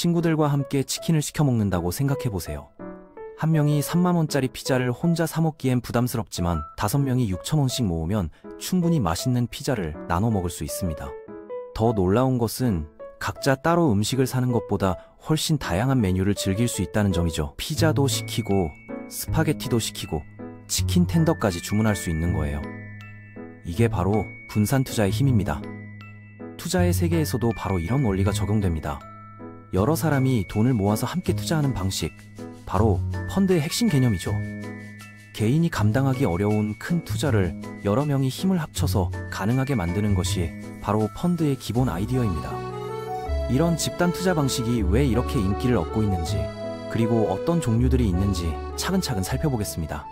친구들과 함께 치킨을 시켜 먹는다고 생각해보세요. 한 명이 3만원짜리 피자를 혼자 사 먹기엔 부담스럽지만 5명이 6,000원씩 모으면 충분히 맛있는 피자를 나눠 먹을 수 있습니다. 더 놀라운 것은 각자 따로 음식을 사는 것보다 훨씬 다양한 메뉴를 즐길 수 있다는 점이죠. 피자도 시키고 스파게티도 시키고 치킨 텐더까지 주문할 수 있는 거예요. 이게 바로 분산 투자의 힘입니다. 투자의 세계에서도 바로 이런 원리가 적용됩니다. 여러 사람이 돈을 모아서 함께 투자하는 방식, 바로 펀드의 핵심 개념이죠. 개인이 감당하기 어려운 큰 투자를 여러 명이 힘을 합쳐서 가능하게 만드는 것이 바로 펀드의 기본 아이디어입니다. 이런 집단 투자 방식이 왜 이렇게 인기를 얻고 있는지, 그리고 어떤 종류들이 있는지 차근차근 살펴보겠습니다.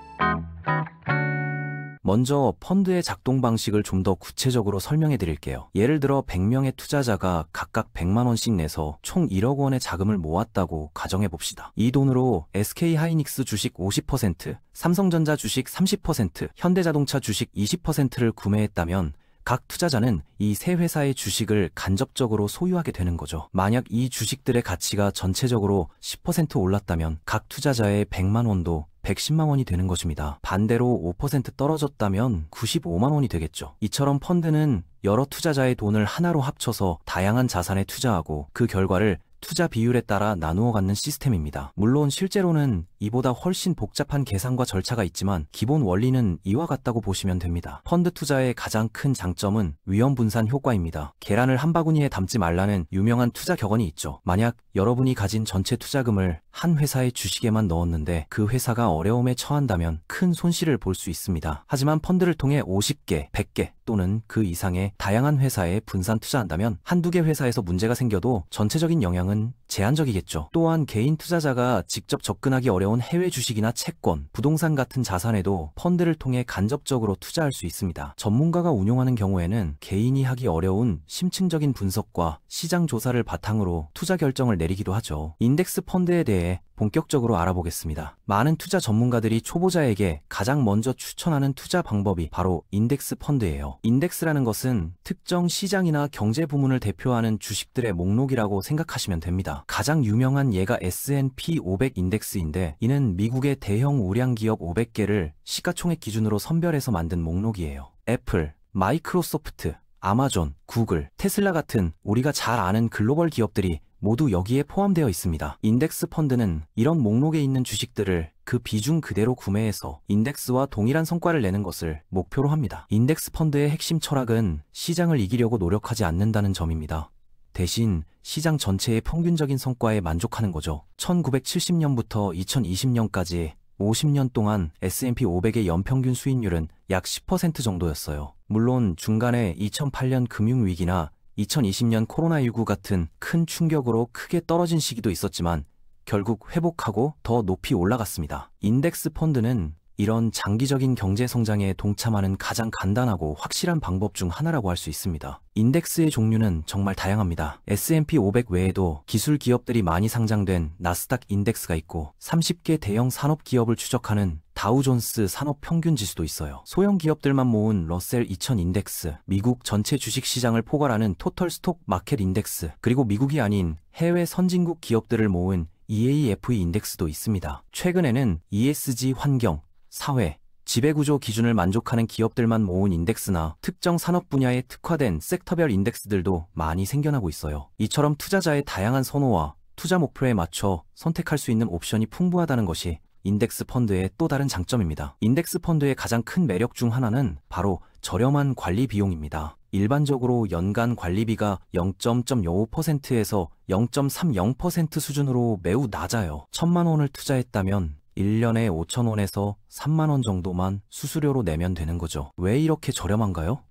먼저 펀드의 작동 방식을 좀 더 구체적으로 설명해 드릴게요. 예를 들어 100명의 투자자가 각각 100만원씩 내서 총 1억 원의 자금을 모았다고 가정해 봅시다. 이 돈으로 SK하이닉스 주식 50%, 삼성전자 주식 30%, 현대자동차 주식 20%를 구매했다면 각 투자자는 이 세 회사의 주식을 간접적으로 소유하게 되는 거죠. 만약 이 주식들의 가치가 전체적으로 10% 올랐다면 각 투자자의 100만 원도 110만 원이 되는 것입니다. 반대로 5% 떨어졌다면 95만 원이 되겠죠. 이처럼 펀드는 여러 투자자의 돈을 하나로 합쳐서 다양한 자산에 투자하고 그 결과를 투자 비율에 따라 나누어 갖는 시스템입니다. 물론 실제로는 이보다 훨씬 복잡한 계산과 절차가 있지만 기본 원리는 이와 같다고 보시면 됩니다. 펀드 투자의 가장 큰 장점은 위험 분산 효과입니다. 계란을 한 바구니에 담지 말라는 유명한 투자 격언이 있죠. 만약 여러분이 가진 전체 투자금을 한 회사의 주식에만 넣었는데 그 회사가 어려움에 처한다면 큰 손실을 볼 수 있습니다. 하지만 펀드를 통해 50개, 100개 또는 그 이상의 다양한 회사에 분산 투자한다면 한두 개 회사에서 문제가 생겨도 전체적인 영향은 제한적이겠죠. 또한 개인 투자자가 직접 접근하기 어려운 해외 주식이나 채권, 부동산 같은 자산에도 펀드를 통해 간접적으로 투자할 수 있습니다. 전문가가 운용하는 경우에는 개인이 하기 어려운 심층적인 분석과 시장 조사를 바탕으로 투자 결정을 내리기도 하죠. 인덱스 펀드에 대해 본격적으로 알아보겠습니다. 많은 투자 전문가들이 초보자에게 가장 먼저 추천하는 투자 방법이 바로 인덱스 펀드예요. 인덱스라는 것은 특정 시장이나 경제 부문을 대표하는 주식들의 목록이라고 생각하시면 됩니다. 가장 유명한 예가 S&P 500 인덱스인데 이는 미국의 대형 우량 기업 500개를 시가총액 기준으로 선별해서 만든 목록이에요. 애플, 마이크로소프트, 아마존, 구글, 테슬라 같은 우리가 잘 아는 글로벌 기업들이 모두 여기에 포함되어 있습니다. 인덱스 펀드는 이런 목록에 있는 주식들을 그 비중 그대로 구매해서 인덱스와 동일한 성과를 내는 것을 목표로 합니다. 인덱스 펀드의 핵심 철학은 시장을 이기려고 노력하지 않는다는 점입니다. 대신 시장 전체의 평균적인 성과에 만족하는 거죠. 1970년부터 2020년까지 50년 동안 S&P 500의 연평균 수익률은 약 10% 정도였어요. 물론 중간에 2008년 금융위기나 2020년 코로나19 같은 큰 충격으로 크게 떨어진 시기도 있었지만 결국 회복하고 더 높이 올라갔습니다. 인덱스 펀드는 이런 장기적인 경제 성장에 동참하는 가장 간단하고 확실한 방법 중 하나라고 할 수 있습니다. 인덱스의 종류는 정말 다양합니다. S&P 500 외에도 기술 기업들이 많이 상장된 나스닥 인덱스가 있고 30개 대형 산업 기업을 추적하는 다우존스 산업 평균 지수도 있어요. 소형 기업들만 모은 러셀 2000 인덱스, 미국 전체 주식 시장을 포괄하는 토털 스톡 마켓 인덱스, 그리고 미국이 아닌 해외 선진국 기업들을 모은 EAFE 인덱스도 있습니다. 최근에는 ESG 환경, 사회, 지배구조 기준을 만족하는 기업들만 모은 인덱스나 특정 산업 분야에 특화된 섹터별 인덱스들도 많이 생겨나고 있어요. 이처럼 투자자의 다양한 선호와 투자 목표에 맞춰 선택할 수 있는 옵션이 풍부하다는 것이 인덱스 펀드의 또 다른 장점입니다. 인덱스 펀드의 가장 큰 매력 중 하나는 바로 저렴한 관리 비용입니다. 일반적으로 연간 관리비가 0.05%에서 0.30% 수준으로 매우 낮아요. 1,000만 원을 투자했다면 1년에 5,000원에서 3만 원 정도만 수수료로 내면 되는 거죠. 왜 이렇게 저렴한가요?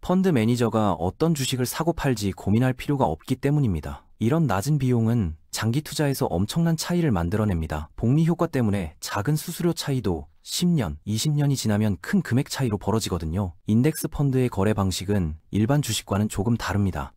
펀드 매니저가 어떤 주식을 사고 팔지 고민할 필요가 없기 때문입니다. 이런 낮은 비용은 장기 투자에서 엄청난 차이를 만들어냅니다. 복리 효과 때문에 작은 수수료 차이도 10년, 20년이 지나면 큰 금액 차이로 벌어지거든요. 인덱스 펀드의 거래 방식은 일반 주식과는 조금 다릅니다.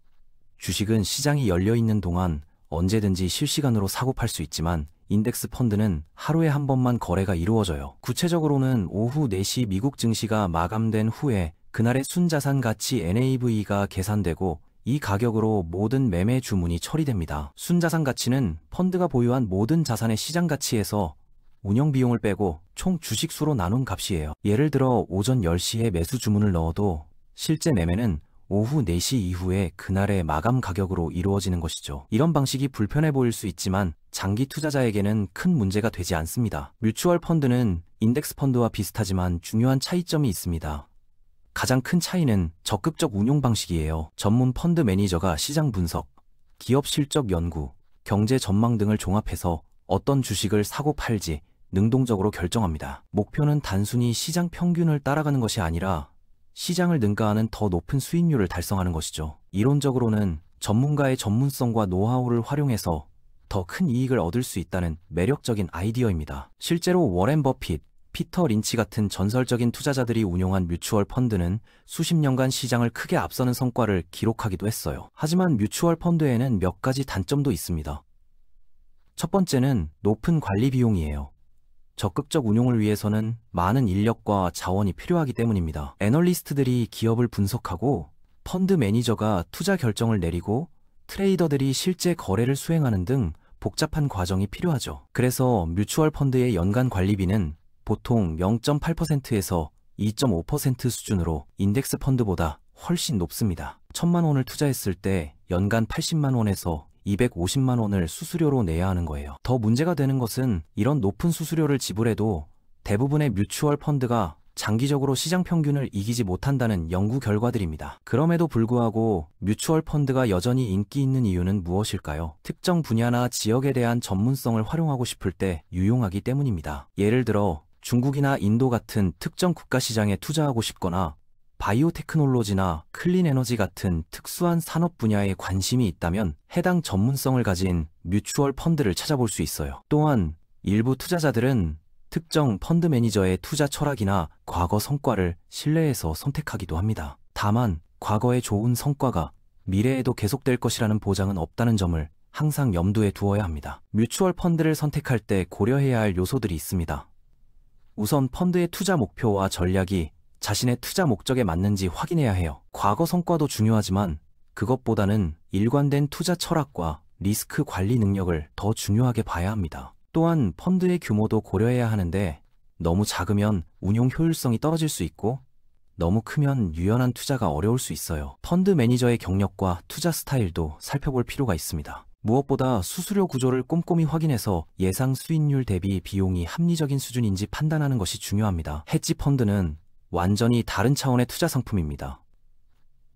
주식은 시장이 열려있는 동안 언제든지 실시간으로 사고 팔 수 있지만 인덱스 펀드는 하루에 한 번만 거래가 이루어져요. 구체적으로는 오후 4시 미국 증시가 마감된 후에 그날의 순자산 가치 NAV가 계산되고 이 가격으로 모든 매매 주문이 처리됩니다. 순자산 가치는 펀드가 보유한 모든 자산의 시장 가치에서 운영 비용을 빼고 총 주식수로 나눈 값이에요. 예를 들어 오전 10시에 매수 주문을 넣어도 실제 매매는 오후 4시 이후에 그날의 마감 가격으로 이루어지는 것이죠. 이런 방식이 불편해 보일 수 있지만 장기 투자자에게는 큰 문제가 되지 않습니다. 뮤추얼 펀드는 인덱스 펀드와 비슷하지만 중요한 차이점이 있습니다. 가장 큰 차이는 적극적 운용 방식이에요. 전문 펀드 매니저가 시장 분석, 기업 실적 연구, 경제 전망 등을 종합해서 어떤 주식을 사고 팔지 능동적으로 결정합니다. 목표는 단순히 시장 평균을 따라가는 것이 아니라 시장을 능가하는 더 높은 수익률을 달성하는 것이죠. 이론적으로는 전문가의 전문성과 노하우를 활용해서 더 큰 이익을 얻을 수 있다는 매력적인 아이디어입니다. 실제로 워렌 버핏, 피터 린치 같은 전설적인 투자자들이 운용한 뮤추얼 펀드는 수십 년간 시장을 크게 앞서는 성과를 기록하기도 했어요. 하지만 뮤추얼 펀드에는 몇 가지 단점도 있습니다. 첫 번째는 높은 관리 비용이에요. 적극적 운용을 위해서는 많은 인력과 자원이 필요하기 때문입니다. 애널리스트들이 기업을 분석하고 펀드 매니저가 투자 결정을 내리고 트레이더들이 실제 거래를 수행하는 등 복잡한 과정이 필요하죠. 그래서 뮤추얼 펀드의 연간 관리비는 보통 0.8%에서 2.5% 수준으로 인덱스 펀드보다 훨씬 높습니다. 1,000만 원을 투자했을 때 연간 80만 원에서 250만 원을 수수료로 내야 하는 거예요. 더 문제가 되는 것은 이런 높은 수수료를 지불해도 대부분의 뮤추얼 펀드가 장기적으로 시장 평균을 이기지 못한다는 연구 결과들입니다. 그럼에도 불구하고 뮤추얼 펀드가 여전히 인기 있는 이유는 무엇일까요? 특정 분야나 지역에 대한 전문성을 활용하고 싶을 때 유용하기 때문입니다. 예를 들어 중국이나 인도 같은 특정 국가 시장에 투자하고 싶거나 바이오 테크놀로지나 클린 에너지 같은 특수한 산업 분야에 관심이 있다면 해당 전문성을 가진 뮤추얼 펀드를 찾아볼 수 있어요. 또한 일부 투자자들은 특정 펀드 매니저의 투자 철학이나 과거 성과를 신뢰해서 선택하기도 합니다. 다만 과거의 좋은 성과가 미래에도 계속될 것이라는 보장은 없다는 점을 항상 염두에 두어야 합니다. 뮤추얼 펀드를 선택할 때 고려해야 할 요소들이 있습니다. 우선 펀드의 투자 목표와 전략이 자신의 투자 목적에 맞는지 확인해야 해요. 과거 성과도 중요하지만 그것보다는 일관된 투자 철학과 리스크 관리 능력을 더 중요하게 봐야 합니다. 또한 펀드의 규모도 고려해야 하는데 너무 작으면 운용 효율성이 떨어질 수 있고 너무 크면 유연한 투자가 어려울 수 있어요. 펀드 매니저의 경력과 투자 스타일도 살펴볼 필요가 있습니다. 무엇보다 수수료 구조를 꼼꼼히 확인해서 예상 수익률 대비 비용이 합리적인 수준인지 판단하는 것이 중요합니다. 헤지 펀드는 완전히 다른 차원의 투자 상품입니다.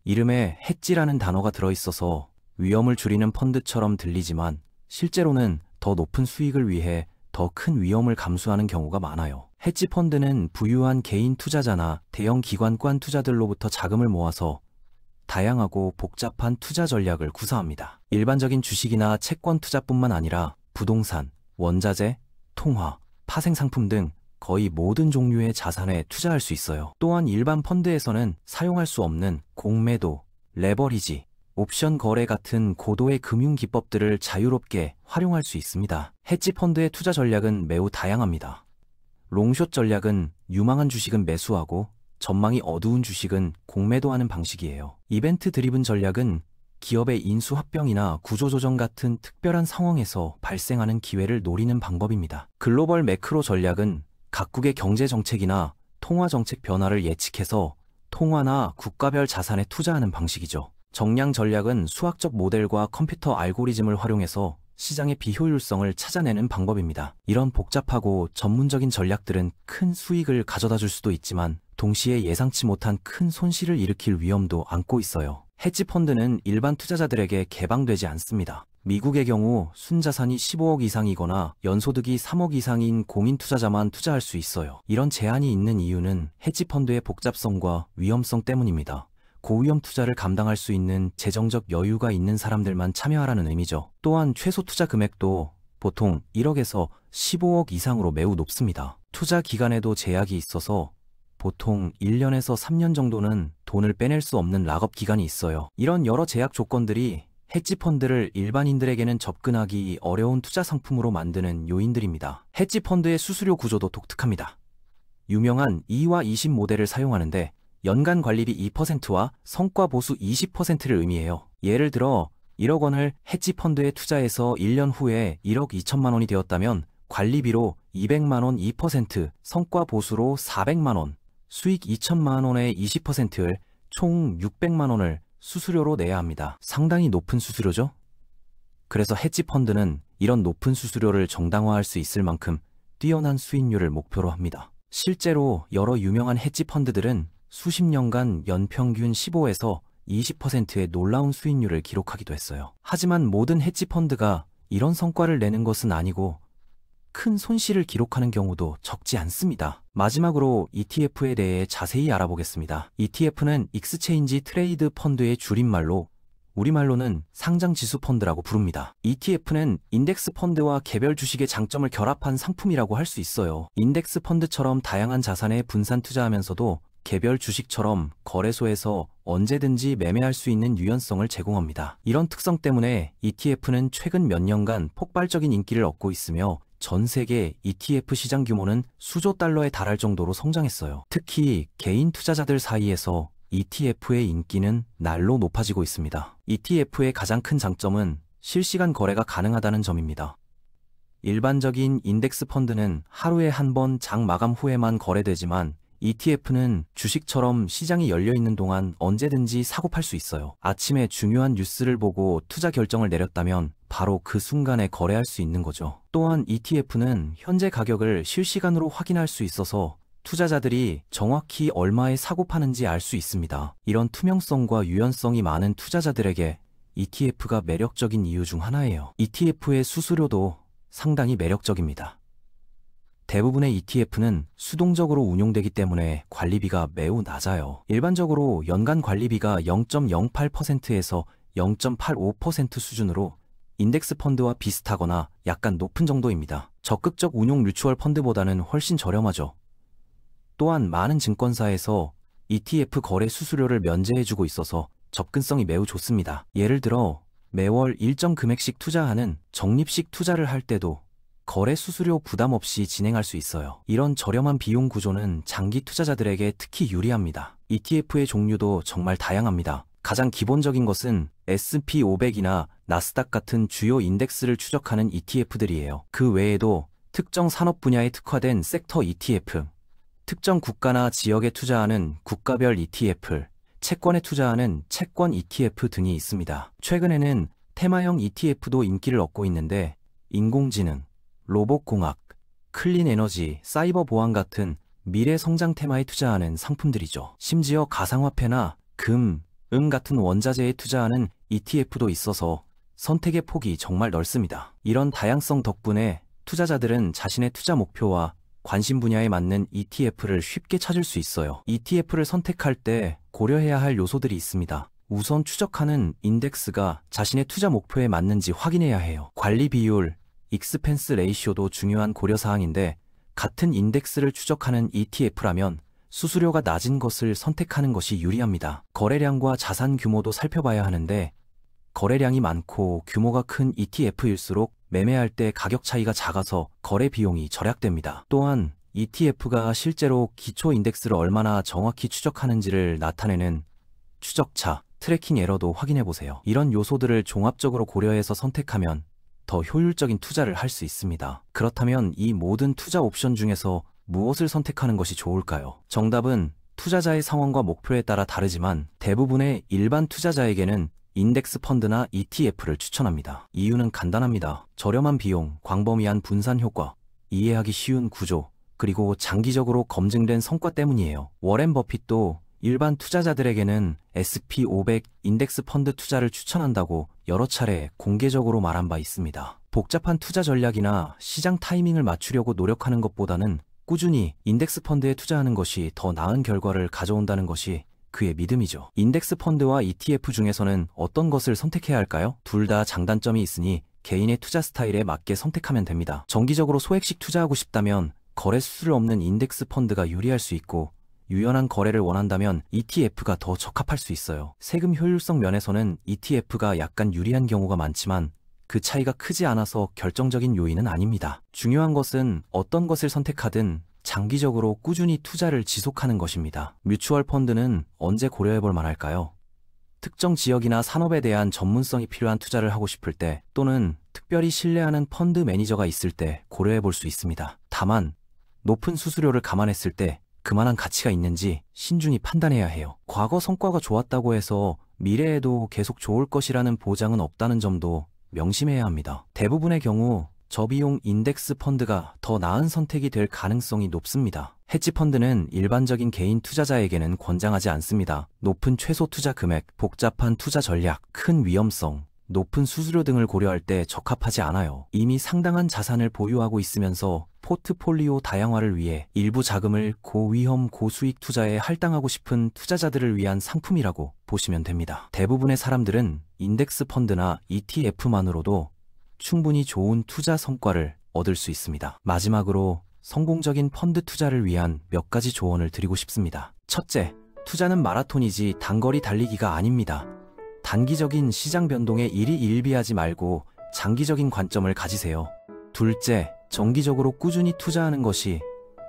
이름에 헤지라는 단어가 들어있어서 위험을 줄이는 펀드처럼 들리지만 실제로는 더 높은 수익을 위해 더 큰 위험을 감수하는 경우가 많아요. 헤지 펀드는 부유한 개인 투자자나 대형 기관권 투자들로부터 자금을 모아서 다양하고 복잡한 투자 전략을 구사합니다. 일반적인 주식이나 채권 투자뿐만 아니라 부동산, 원자재, 통화, 파생상품 등 거의 모든 종류의 자산에 투자할 수 있어요. 또한 일반 펀드에서는 사용할 수 없는 공매도, 레버리지, 옵션 거래 같은 고도의 금융 기법들을 자유롭게 활용할 수 있습니다. 헤지 펀드의 투자 전략은 매우 다양합니다. 롱숏 전략은 유망한 주식은 매수하고 전망이 어두운 주식은 공매도하는 방식이에요. 이벤트 드리븐 전략은 기업의 인수 합병이나 구조조정 같은 특별한 상황에서 발생하는 기회를 노리는 방법입니다. 글로벌 매크로 전략은 각국의 경제 정책이나 통화 정책 변화를 예측해서 통화나 국가별 자산에 투자하는 방식이죠. 정량 전략은 수학적 모델과 컴퓨터 알고리즘을 활용해서 시장의 비효율성을 찾아내는 방법입니다. 이런 복잡하고 전문적인 전략들은 큰 수익을 가져다 줄 수도 있지만 동시에 예상치 못한 큰 손실을 일으킬 위험도 안고 있어요. 헤지 펀드는 일반 투자자들에게 개방되지 않습니다. 미국의 경우 순자산이 15억 이상이거나 연소득이 3억 이상인 공인 투자자만 투자할 수 있어요. 이런 제한이 있는 이유는 헤지 펀드의 복잡성과 위험성 때문입니다. 고위험 투자를 감당할 수 있는 재정적 여유가 있는 사람들만 참여하라는 의미죠. 또한 최소 투자 금액도 보통 1억에서 15억 이상으로 매우 높습니다. 투자 기간에도 제약이 있어서 보통 1년에서 3년 정도는 돈을 빼낼 수 없는 락업 기간이 있어요. 이런 여러 제약 조건들이 헤지 펀드를 일반인들에게는 접근하기 어려운 투자 상품으로 만드는 요인들입니다. 헤지 펀드의 수수료 구조도 독특합니다. 유명한 2와 20 모델을 사용하는데 연간 관리비 2%와 성과 보수 20%를 의미해요. 예를 들어 1억 원을 헤지 펀드에 투자해서 1년 후에 1억 2천만 원이 되었다면 관리비로 200만 원 2%, 성과 보수로 400만 원, 수익 2천만 원의 20%를 총 600만 원을 수수료로 내야 합니다. 상당히 높은 수수료죠? 그래서 헤지 펀드는 이런 높은 수수료를 정당화할 수 있을 만큼 뛰어난 수익률을 목표로 합니다. 실제로 여러 유명한 헤지 펀드들은 수십 년간 연평균 15에서 20%의 놀라운 수익률을 기록하기도 했어요. 하지만 모든 헤지 펀드가 이런 성과를 내는 것은 아니고 큰 손실을 기록하는 경우도 적지 않습니다. 마지막으로 ETF에 대해 자세히 알아보겠습니다. ETF는 익스체인지 트레이드 펀드의 줄임말로 우리말로는 상장지수 펀드라고 부릅니다. ETF는 인덱스 펀드와 개별 주식의 장점을 결합한 상품이라고 할 수 있어요. 인덱스 펀드처럼 다양한 자산에 분산 투자하면서도 개별 주식처럼 거래소에서 언제든지 매매할 수 있는 유연성을 제공합니다. 이런 특성 때문에 ETF는 최근 몇 년간 폭발적인 인기를 얻고 있으며 전 세계 ETF 시장 규모는 수조 달러에 달할 정도로 성장했어요. 특히 개인 투자자들 사이에서 ETF의 인기는 날로 높아지고 있습니다. ETF의 가장 큰 장점은 실시간 거래가 가능하다는 점입니다. 일반적인 인덱스 펀드는 하루에 한 번 장 마감 후에만 거래되지만 ETF는 주식처럼 시장이 열려있는 동안 언제든지 사고 팔 수 있어요. 아침에 중요한 뉴스를 보고 투자 결정을 내렸다면 바로 그 순간에 거래할 수 있는 거죠. 또한 ETF는 현재 가격을 실시간으로 확인할 수 있어서 투자자들이 정확히 얼마에 사고 파는지 알 수 있습니다. 이런 투명성과 유연성이 많은 투자자들에게 ETF가 매력적인 이유 중 하나예요. ETF의 수수료도 상당히 매력적입니다. 대부분의 ETF는 수동적으로 운용되기 때문에 관리비가 매우 낮아요. 일반적으로 연간 관리비가 0.08%에서 0.85% 수준으로 인덱스 펀드와 비슷하거나 약간 높은 정도입니다. 적극적 운용 뮤추얼 펀드보다는 훨씬 저렴하죠. 또한 많은 증권사에서 ETF 거래 수수료를 면제해주고 있어서 접근성이 매우 좋습니다. 예를 들어 매월 일정 금액씩 투자하는 적립식 투자를 할 때도 거래 수수료 부담 없이 진행할 수 있어요. 이런 저렴한 비용 구조는 장기 투자자들에게 특히 유리합니다. ETF의 종류도 정말 다양합니다. 가장 기본적인 것은 S&P 500이나 나스닥 같은 주요 인덱스를 추적하는 ETF들이에요. 그 외에도 특정 산업 분야에 특화된 섹터 ETF, 특정 국가나 지역에 투자하는 국가별 ETF, 채권에 투자하는 채권 ETF 등이 있습니다. 최근에는 테마형 ETF도 인기를 얻고 있는데 인공지능, 로봇공학, 클린 에너지, 사이버 보안 같은 미래 성장 테마에 투자하는 상품들이죠. 심지어 가상화폐나 금, 은 같은 원자재에 투자하는 ETF도 있어서 선택의 폭이 정말 넓습니다. 이런 다양성 덕분에 투자자들은 자신의 투자 목표와 관심 분야에 맞는 ETF를 쉽게 찾을 수 있어요. ETF를 선택할 때 고려해야 할 요소들이 있습니다. 우선 추적하는 인덱스가 자신의 투자 목표에 맞는지 확인해야 해요. 관리 비율, 익스펜스 레이시오도 중요한 고려사항인데 같은 인덱스를 추적하는 ETF라면 수수료가 낮은 것을 선택하는 것이 유리합니다. 거래량과 자산 규모도 살펴봐야 하는데 거래량이 많고 규모가 큰 ETF일수록 매매할 때 가격 차이가 작아서 거래 비용이 절약됩니다. 또한 ETF가 실제로 기초 인덱스를 얼마나 정확히 추적하는지를 나타내는 추적차, 트래킹 에러도 확인해보세요. 이런 요소들을 종합적으로 고려해서 선택하면 더 효율적인 투자를 할 수 있습니다. 그렇다면 이 모든 투자 옵션 중에서 무엇을 선택하는 것이 좋을까요? 정답은 투자자의 상황과 목표에 따라 다르지만 대부분의 일반 투자자에게는 인덱스 펀드나 ETF를 추천합니다. 이유는 간단합니다. 저렴한 비용, 광범위한 분산 효과, 이해하기 쉬운 구조, 그리고 장기적으로 검증된 성과 때문이에요. 워렌 버핏도 일반 투자자들에게는 S&P 500 인덱스 펀드 투자를 추천한다고 여러 차례 공개적으로 말한 바 있습니다. 복잡한 투자 전략이나 시장 타이밍을 맞추려고 노력하는 것보다는 꾸준히 인덱스 펀드에 투자하는 것이 더 나은 결과를 가져온다는 것이 그의 믿음이죠. 인덱스 펀드와 ETF 중에서는 어떤 것을 선택해야 할까요? 둘 다 장단점이 있으니 개인의 투자 스타일에 맞게 선택하면 됩니다. 정기적으로 소액식 투자하고 싶다면 거래 수수료 없는 인덱스 펀드가 유리할 수 있고 유연한 거래를 원한다면 ETF가 더 적합할 수 있어요. 세금 효율성 면에서는 ETF가 약간 유리한 경우가 많지만 그 차이가 크지 않아서 결정적인 요인은 아닙니다. 중요한 것은 어떤 것을 선택하든 장기적으로 꾸준히 투자를 지속하는 것입니다. 뮤추얼 펀드는 언제 고려해볼 만할까요? 특정 지역이나 산업에 대한 전문성이 필요한 투자를 하고 싶을 때 또는 특별히 신뢰하는 펀드 매니저가 있을 때 고려해볼 수 있습니다. 다만 높은 수수료를 감안했을 때 그만한 가치가 있는지 신중히 판단해야 해요. 과거 성과가 좋았다고 해서 미래에도 계속 좋을 것이라는 보장은 없다는 점도 명심해야 합니다. 대부분의 경우 저비용 인덱스 펀드가 더 나은 선택이 될 가능성이 높습니다. 헤지 펀드는 일반적인 개인 투자자에게는 권장하지 않습니다. 높은 최소 투자 금액, 복잡한 투자 전략, 큰 위험성, 높은 수수료 등을 고려할 때 적합하지 않아요. 이미 상당한 자산을 보유하고 있으면서 포트폴리오 다양화를 위해 일부 자금을 고위험 고수익 투자에 할당하고 싶은 투자자들을 위한 상품이라고 보시면 됩니다. 대부분의 사람들은 인덱스 펀드나 ETF만으로도 충분히 좋은 투자 성과를 얻을 수 있습니다. 마지막으로 성공적인 펀드 투자를 위한 몇 가지 조언을 드리고 싶습니다. 첫째, 투자는 마라톤이지 단거리 달리기가 아닙니다. 단기적인 시장 변동에 일희일비하지 말고 장기적인 관점을 가지세요. 둘째, 정기적으로 꾸준히 투자하는 것이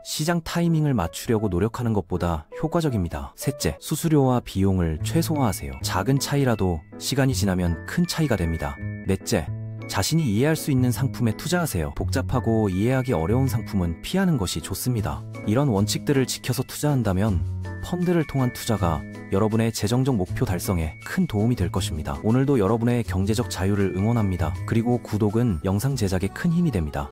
시장 타이밍을 맞추려고 노력하는 것보다 효과적입니다. 셋째, 수수료와 비용을 최소화하세요. 작은 차이라도 시간이 지나면 큰 차이가 됩니다. 넷째, 자신이 이해할 수 있는 상품에 투자하세요. 복잡하고 이해하기 어려운 상품은 피하는 것이 좋습니다. 이런 원칙들을 지켜서 투자한다면 펀드를 통한 투자가 여러분의 재정적 목표 달성에 큰 도움이 될 것입니다. 오늘도 여러분의 경제적 자유를 응원합니다. 그리고 구독은 영상 제작에 큰 힘이 됩니다.